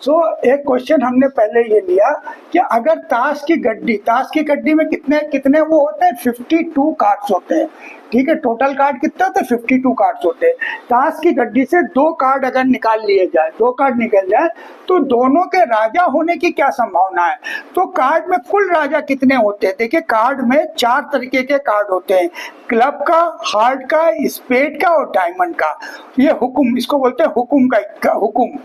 एक क्वेश्चन हमने पहले ये लिया कि अगर ताश की गड्डी में कितने कितने वो होते हैं, 52 कार्ड्स होते हैं। ठीक है, टोटल कार्ड कितने होते हैं, 52 कार्ड्स होते हैं। ताश की गड्डी से 2 कार्ड अगर निकाल लिए जाए, 2 कार्ड निकल जाए, तो दोनों के राजा होने की क्या संभावना है। तो कार्ड में कुल राजा कितने होते हैं। देखिए, कार्ड में 4 तरीके के कार्ड होते हैं, क्लब का, हार्ट का, स्पेड का और डायमंड का। ये हुकुम, इसको बोलते हैं हुकुम का हुकुम।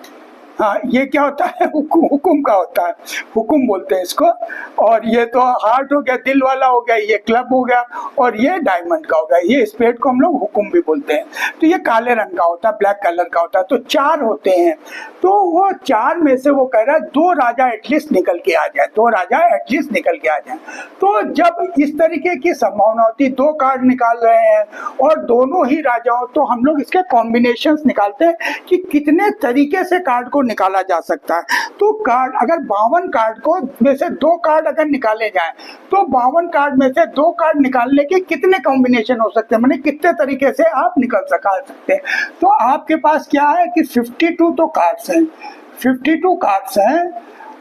हाँ, ये क्या होता है, हुकुम का होता है, हुकुम बोलते हैं इसको। और ये तो हार्ट हो गया, दिल वाला हो गया, ये क्लब हो गया, और ये डायमंड का हो गया। ये स्पेड को हम लोग हुकुम भी बोलते हैं। तो ये काले रंग का होता है, ब्लैक कलर का होता है। तो 4 होते हैं। तो वो 4 में से वो कह रहा है 2 राजा एटलीस्ट निकल के आ जाए, 2 राजा एटलीस्ट निकल के आ जाए। तो जब इस तरीके की संभावना होती है, 2 कार्ड निकाल रहे हैं और दोनों ही राजा हो, तो हम लोग इसके कॉम्बिनेशंस निकालते हैं कि कितने तरीके से कार्ड को निकाला जा सकता है। तो कार्ड अगर 52 कार्ड को में से 2 कार्ड अगर निकाले जाएं, तो 52 कार्ड में से 2 कार्ड निकालने के कितने कॉम्बिनेशन हो सकते हैं, माने कितने तरीके से आप निकाल सकते हैं। तो आपके पास क्या है कि 52 तो कार्ड्स हैं, 52 कार्ड्स हैं,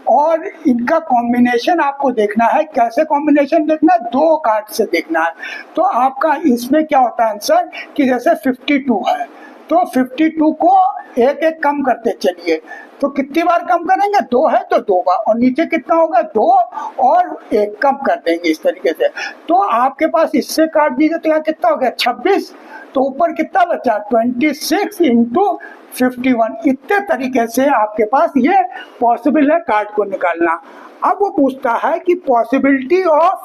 और इनका कॉम्बिनेशन आपको देखना है। कैसे कॉम्बिनेशन देखना है, 2 कार्ड से देखना है। तो आपका इसमें क्या होता है आंसर कि जैसे 52 है, तो 52 को एक एक कम करते चलिए। तो कितनी बार कम करेंगे, 2 है तो 2 बार, और नीचे कितना होगा, 2 और 1 कम कर देंगे इस तरीके से। तो आपके पास इससे काट दीजिए तो यहाँ कितना हो गया, 26। तो ऊपर कितना बचा, 26 इंटू 51। इतने तरीके से आपके पास ये पॉसिबल है कार्ड को निकालना। अब वो पूछता है कि possibility of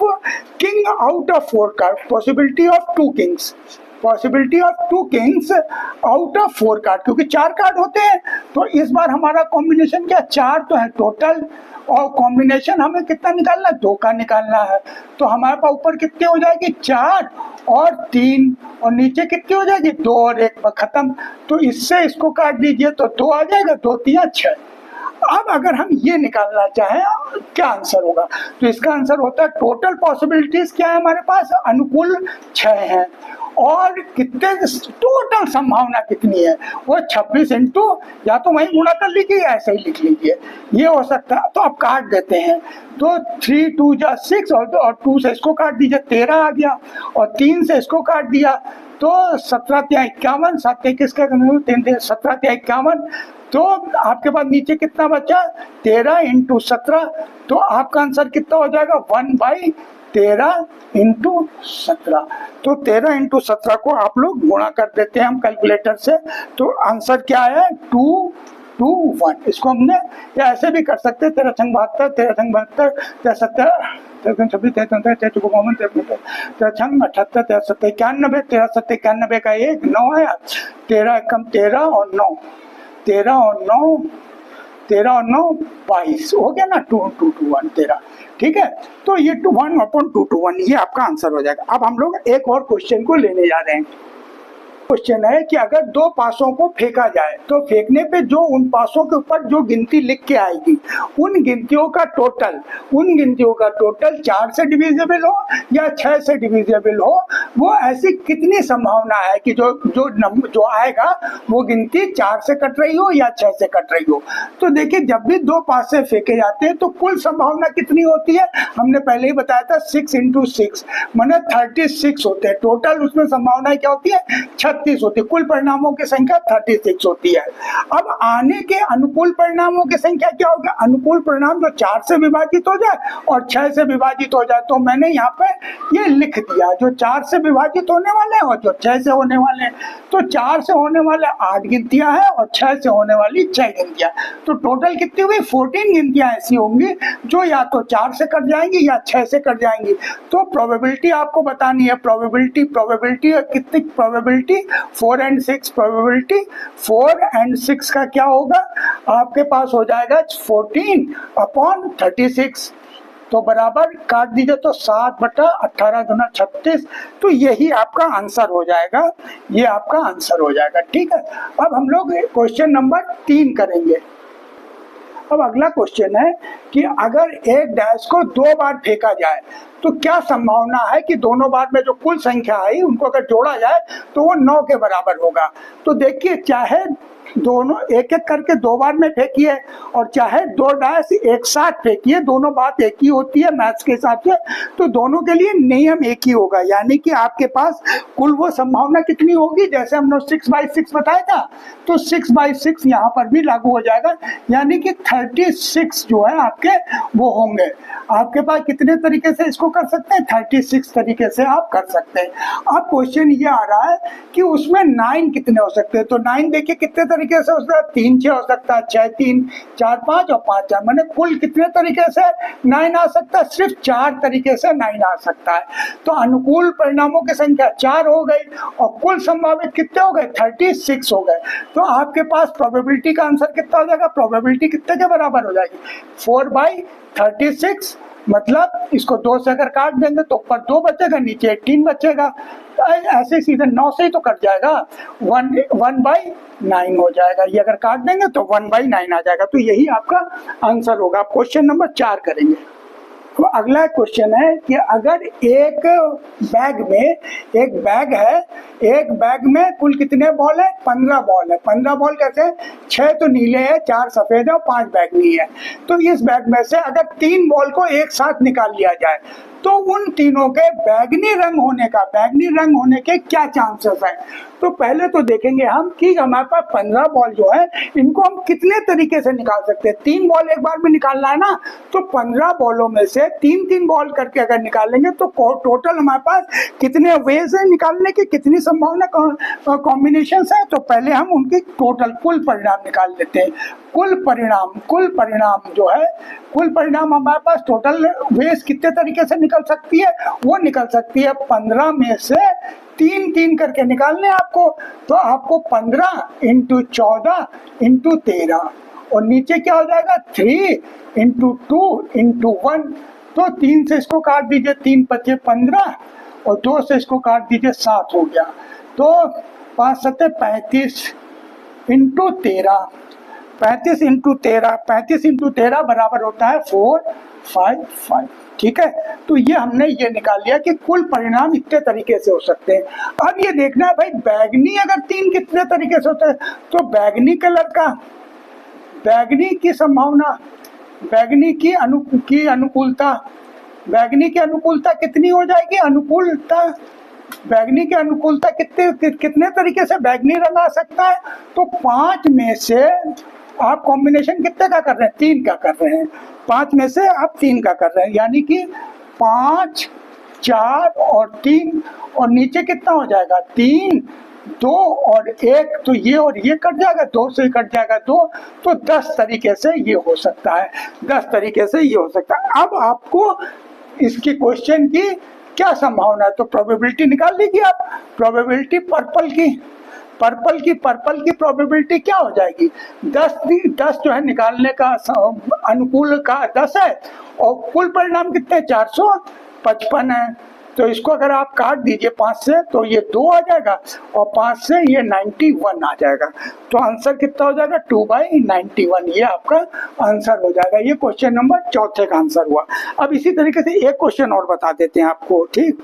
king out of 4 card, possibility of 2 Kings, possibility of 2 Kings out of 4 card, क्योंकि 4 कार्ड होते हैं। तो इस बार हमारा कॉम्बिनेशन क्या, 4 तो है टोटल, और कॉम्बिनेशन हमें कितना निकालना है, 2 का निकालना है। तो हमारे पास ऊपर कितने हो जाएगी, 4 और 3, और नीचे कितनी हो जाएगी, 2 और 1 खत्म। तो इससे इसको काट दीजिए तो 2 आ जाएगा, 2 3 6। अब अगर हम ये निकालना चाहें क्या आंसर होगा, तो इसका आंसर होता है टोटल पॉसिबिलिटीज क्या है हमारे पास, अनुकूल 6 है, और कितने टोटल संभावना कितनी है, वो 26 इंटू, या तो वही गुणा कर लीजिए या ऐसे ही लिख लीजिए, ये हो सकता है। तो आप काट देते हैं, तो 3 2 जा 6, और 2 से इसको काट दीजिए, 13 आ गया, और 3 से इसको काट दिया तो 17 3 51, 7 21 का 17 3 51। तो आपके पास नीचे कितना बचा, 13 इंटू 17। तो आपका आंसर कितना हो जाएगा, 1/13 इंटू 17। तो 13 इंटू 17 को आप लोग गुणा कर देते हैं हम कैलकुलेटर से। तो आंसर क्या है, 221। इसको हमने या ऐसे भी कर सकते हैं, 13 छंग 72, 13 छंग 72, 13 13 26 13 13 54 13 छंग 78, 13 7 91, 13 7 91 का 1 9 है, 13 कम 13 और 9, 13 और 9 22 हो गया ना, 221 13। ठीक है, तो ये 1/221 ये आपका आंसर हो जाएगा। अब हम लोग एक और क्वेश्चन को लेने जा रहे हैं। क्वेश्चन है कि अगर 2 पासों को फेंका जाए, तो फेंकने पे जो उन पासों के ऊपर जो गिनती लिख के आएगी, उन गिनतियों का टोटल 4 से डिविजिबल हो या 6 से डिविजिबल हो, वो ऐसी कितनी संभावना है कि जो आएगा वो गिनती 4 से कट रही हो या 6 से कट रही हो। तो देखिए, जब भी 2 पासे फेंके जाते हैं तो कुल संभावना कितनी होती है, हमने पहले ही बताया था 6 इंटू 6 माने 36 होते हैं। टोटल उसमें संभावना क्या होती है, 36 होती है। कुल परिणामों की संख्या 36 होती है। अब आने के अनुकूल परिणामों की संख्या क्या होगी, अनुकूल परिणाम जो 4 से विभाजित हो जाए और 6 से विभाजित हो जाए। तो मैंने यहाँ पे ये लिख दिया, जो 4 से विभाजित होने वाले हैं और जो 6 से होने वाले हैं। तो 4 से होने वाले 8 गिनतियां हैं और 6 से होने वाली 6 गिनतियां। तो टोटल कितनी हुई, 14 गिनतियां ऐसी होंगी जो या तो 4 से कट जाएंगी या 6 से कट जाएंगी। तो प्रोबेबिलिटी आपको बतानी है, प्रोबेबिलिटी कितनी, प्रोबेबिलिटी 4 और 6, प्रोबेबिलिटी 4 और 6 का क्या होगा, आपके पास हो जाएगा 14/36। तो बराबर काट दीजिए तो 7/18 गुना 36। तो यही आपका आंसर हो जाएगा, ये आपका आंसर हो जाएगा। ठीक है, अब हम लोग क्वेश्चन नंबर 3 करेंगे। अब अगला क्वेश्चन है कि अगर एक डैश को 2 बार फेंका जाए तो क्या संभावना है कि दोनों बार में जो कुल संख्या आई उनको अगर जोड़ा जाए तो वो 9 के बराबर होगा। तो देखिए, चाहे दोनों एक एक करके 2 बार में फेंकिए और चाहे 2 डायस एक साथ फेंकिए, दोनों बात एक ही होती है मैथ्स के हिसाब से, तो दोनों के लिए नियम एक ही होगा। यानी कि आपके पास कुल वो संभावना कितनी होगी, जैसे हमने 6/6 बताया था, तो 6/6 यहाँ पर भी लागू हो जाएगा, यानी कि 36 जो है आपके वो होंगे। आपके पास कितने तरीके से इसको कर सकते हैं, 36 तरीके से आप कर सकते हैं। अब क्वेश्चन ये आ रहा है कि उसमें 9 कितने हो सकते हैं, तो 9 देखिए कितने तरीके से हो सकता है, 3 6 हो सकता है, 6 3 4 5 और 5 4, मैंने कुल कितने तरीके से 9 आ सकता है, सिर्फ 4 तरीके से 9 आ सकता है। तो अनुकूल परिणामों की संख्या 4 हो गई और कुल संभावित कितने हो गए, 36 हो गए। तो आपके पास प्रोबेबिलिटी का आंसर कितना हो जाएगा, प्रोबेबिलिटी कितने के बराबर हो जाएगी, 4/36, मतलब इसको 2 से अगर काट देंगे तो ऊपर 2 बचेगा, नीचे 18 बचेगा, तो ऐसे सीधे 9 से ही तो कट जाएगा, 1/9 हो जाएगा। ये अगर काट देंगे तो 1/9 आ जाएगा। तो यही आपका आंसर होगा। आप क्वेश्चन नंबर 4 करेंगे। तो अगला क्वेश्चन है कि अगर एक बैग है, एक बैग में कुल कितने बॉल है, 15 बॉल है। 15 बॉल कैसे है, 6 तो नीले है, 4 सफेद है और 5 बैगनी है। तो इस बैग में से अगर 3 बॉल को एक साथ निकाल लिया जाए तो उन तीनों के बैगनी रंग होने के क्या चांसेस हैं। तो पहले तो देखेंगे हम कि हमारे पास 15 बॉल जो है इनको हम कितने तरीके से निकाल सकते हैं। 3 बॉल एक बार में निकालना है ना, तो 15 बॉलों में से 3-3 बॉल करके अगर निकालेंगे तो टोटल हमारे पास कितने वेज है निकालने की, कितनी संभावना कॉम्बिनेशन है। तो पहले हम उनकी टोटल कुल परिणाम निकाल लेते हैं। कुल परिणाम हमारे पास टोटल वेज कितने तरीके से निकल सकती है, वो निकल सकती है 15 में से 3-3 करके निकालने आपको। तो आपको 15 × 14 × 13 और नीचे क्या हो जाएगा, 3 × 2 × 1। तो 3 से इसको काट दीजिए, 3 बचे 15 और 2 से इसको काट दीजिए, 7 हो गया। तो 5 7 35 × 13, 35 × 13 बराबर होता है 455। ठीक है, तो ये हमने ये निकाल लिया कि कुल परिणाम इतने तरीके से हो सकते हैं। अब ये देखना है भाई बैगनी अगर 3 कितने तरीके से होते हैं, तो बैगनी कलर का, बैगनी की संभावना, बैगनी की अनुकूलता कितनी हो जाएगी, बैगनी की अनुकूलता कितने तरीके से बैगनी रंग आ सकता है। तो 5 में से आप कॉम्बिनेशन कितने का कर रहे हैं, 3 का कर रहे हैं। 5 में से आप 3 का कर रहे हैं, यानी कि 5 4 और 3 और नीचे कितना हो जाएगा, 3 2 और 1, तो ये और ये कट जाएगा, 2 से कट जाएगा 2, तो 10 तरीके से ये हो सकता है, 10 तरीके से ये हो सकता है। अब आपको इसकी क्वेश्चन की क्या संभावना है, तो प्रोबेबिलिटी निकाल लीजिए आप। प्रोबेबिलिटी पर्पल की प्रोबेबिलिटी क्या हो जाएगी, 10 जो है निकालने का अनुकूल का 10 है और कुल परिणाम कितने 455 है। तो इसको अगर आप काट दीजिए 5 से तो ये 2 आ जाएगा और 5 से ये 91 आ जाएगा। तो आंसर कितना हो जाएगा, 2/91, ये आपका आंसर हो जाएगा। ये क्वेश्चन नंबर 4 का आंसर हुआ। अब इसी तरीके से एक क्वेश्चन और बता देते हैं आपको। ठीक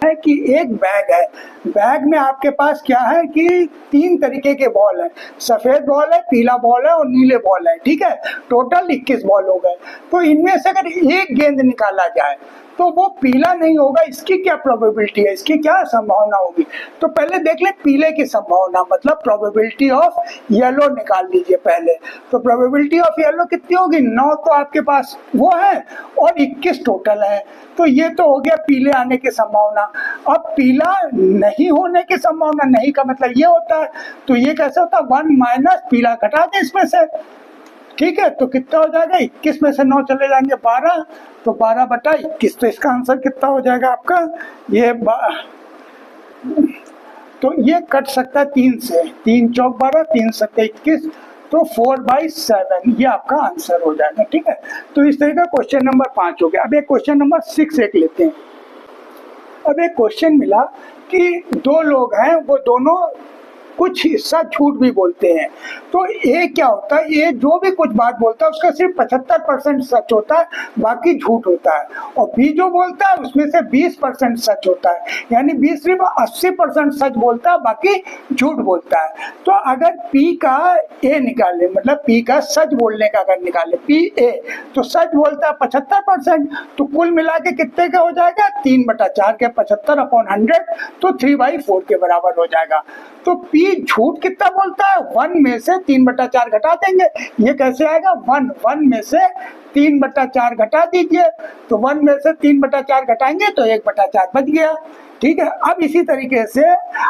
है कि एक बैग है, बैग में आपके पास क्या है कि 3 तरीके के बॉल है, सफेद बॉल है, पीला बॉल है और नीले बॉल है। ठीक है, टोटल 21 बॉल हो गए। तो इनमें से अगर एक गेंद निकाला जाए तो वो पीला नहीं होगा, इसकी क्या प्रोबेबिलिटी है, इसकी क्या संभावना होगी। तो पहले देख ले पीले की संभावना, मतलब प्रोबेबिलिटी ऑफ येलो निकाल लीजिए पहले। तो प्रोबेबिलिटी ऑफ येलो कितनी होगी, 9 तो आपके पास वो है और 21 टोटल है। तो ये तो हो गया पीले आने की संभावना। अब पीला नहीं होने की संभावना, नहीं का मतलब ये होता है, तो ये कैसे होता है, 1 माइनस पीला घटा दें इसमें से। ठीक है, तो कितना हो जाएगा, 21 में से 9 चले जाएंगे 12, तो 12/21। तो इसका आंसर कितना हो जाएगा आपका, ये तो ये कट सकता है 3 से, 3 चौक 12, 3 7 21, तो 4/7 ये आपका आंसर हो जाएगा। ठीक है, तो इस तरह का क्वेश्चन नंबर 5 हो गया। अब एक क्वेश्चन नंबर 6 एक लेते हैं। अब एक क्वेश्चन मिला कि 2 लोग हैं, वो दोनों कुछ हिस्सा झूठ भी बोलते हैं। तो ए क्या होता है, ए जो भी कुछ बात बोलता है उसका सिर्फ 75% सच होता है, बाकी झूठ होता है। और बी जो बोलता है उसमें से 20% सच होता है, यानी बी सिर्फ 80% सच बोलता है, बाकी झूठ बोलता है। तो अगर पी का ए निकाले, मतलब पी का सच बोलने का अगर निकाले पी ए, तो सच बोलता है 75%, तो कुल मिला के कितने का हो जाएगा, 3/4 के 75/100, तो 3/4 के बराबर हो जाएगा। तो पी झूठ कितना बोलता है, 1 में से 3/4 घटा देंगे। ये कैसे आएगा, 1 में से 3/4 घटा दीजिए, तो 1 में से 3/4 घटाएंगे तो 1/4 बच गया। ठीक है। अब इसी तरीके से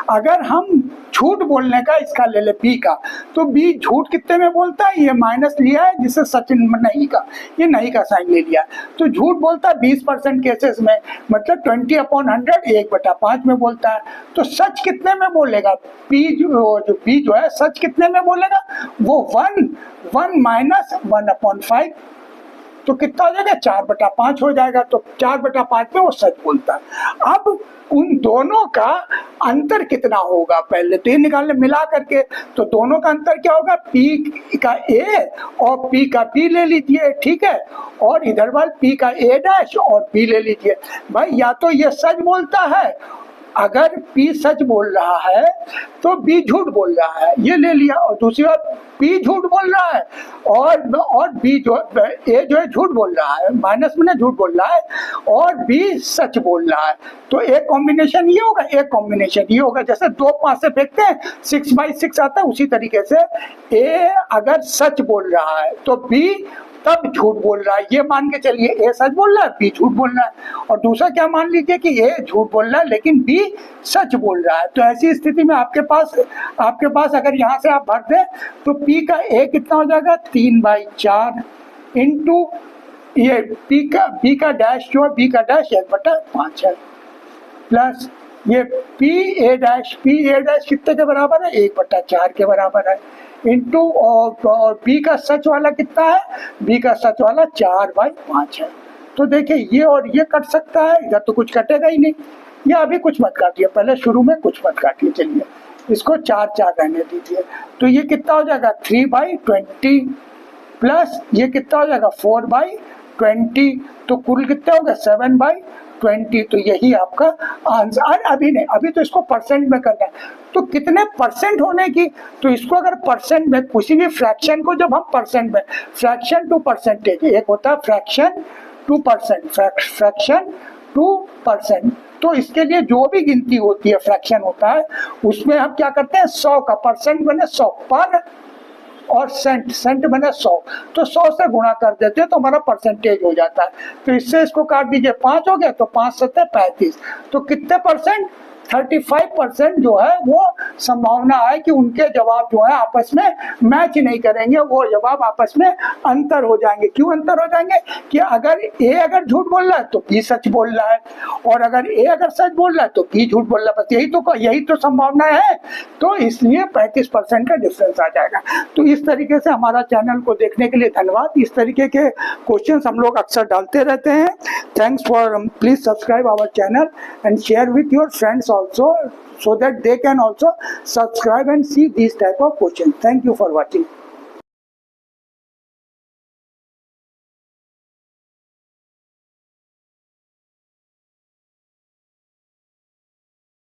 अगर हम झूठ बोलने का इसका ले ले बी का, तो बी झूठ कितने में बोलता है, ये माइनस लिया है जिससे सच नहीं का, ये नहीं का साइन ले लिया। तो झूठ बोलता है 20% केसेस में, मतलब 20/100 1/5 में बोलता है। तो सच कितने में बोलेगा, बी जो है सच कितने में बोलेगा, वो 1 माइनस 1/5, तो कितना हो जाएगा, 4/5 हो जाएगा। तो 4/5 में वो सच बोलता है। अब उन दोनों का अंतर कितना होगा, पहले तो ये निकालने मिला करके, तो दोनों का अंतर क्या होगा, पी का ए और पी का बी ले लीजिए। ठीक है। और इधर वाले पी का ए डैश और बी ले लीजिए। भाई या तो ये सच बोलता है, अगर पी सच बोल रहा है तो बी झूठ बोल रहा है, ये ले लिया। और दूसरी बात, पी झूठ बोल रहा है और बी जो ए जो है झूठ बोल रहा है, माइनस में झूठ बोल रहा है, और बी सच बोल रहा है। तो एक कॉम्बिनेशन ये होगा, एक कॉम्बिनेशन ये होगा। जैसे 2 5 से फेंकते हैं 6/6 आता है, उसी तरीके से ए अगर सच बोल रहा है तो बी तब झूठ बोल रहा है। ये मान के चलिए ए सच बोल रहा है, बी झूठ बोल रहा है। और दूसरा क्या मान लीजिए कि ए झूठ बोल रहा है लेकिन बी सच बोल रहा है। तो ऐसी स्थिति में आपके पास अगर यहाँ से आप भर दें तो पी का ए कितना हो जाएगा, 3/4 इंटू ये बी का डैश जो है, बी का डैश 1/5 है, प्लस ये पी ए डैश कितने के बराबर है, 1/4 के बराबर है, इंटू और बी का सच वाला कितना है, बी का सच वाला 4/5 है। तो देखिए ये और ये कट सकता है, इधर तो कुछ कटेगा ही नहीं। ये अभी कुछ मत काटिए, पहले शुरू में कुछ मत काटिए, चलिए इसको 4 रहने दीजिए। तो ये कितना हो जाएगा, 3/20 प्लस ये कितना हो जाएगा, 4/20, तो कुल कितना होगा, 7/20। तो यही आपका आंसर। अभी नहीं, अभी तो इसको परसेंट में करना है, तो कितने परसेंट होने की, तो इसको अगर परसेंट में, किसी भी फ्रैक्शन को जब हम परसेंट में, फ्रैक्शन टू परसेंटेज, एक होता है फ्रैक्शन टू परसेंट, तो इसके लिए जो भी गिनती होती है, फ्रैक्शन होता है, उसमें हम क्या करते हैं, 100 का परसेंट बने 100 पर, और सेंट बने 100, तो 100 से गुणा कर देते हैं तो हमारा परसेंटेज हो जाता है। तो इससे इसको काट दीजिए, 5 हो गया, तो 5 7 35, तो कितने परसेंट, 35% जो है वो संभावना है कि उनके जवाब जो है आपस में मैच नहीं करेंगे, वो जवाब आपस में अंतर हो जाएंगे। क्यों अंतर हो जाएंगे, कि अगर ए अगर झूठ बोल रहा है तो बी सच बोल रहा है, और अगर ए अगर सच बोल रहा है तो बी झूठ बोल रहा है, बस यही तो संभावना है। तो इसलिए 35% का डिफरेंस आ जाएगा। तो इस तरीके से हमारा चैनल को देखने के लिए धन्यवाद। इस तरीके के क्वेश्चंस हम लोग अक्सर डालते रहते हैं। Thanks for, please subscribe our channel and share with your friends also, so that they can also subscribe and see these type of questions. Thank you for watching.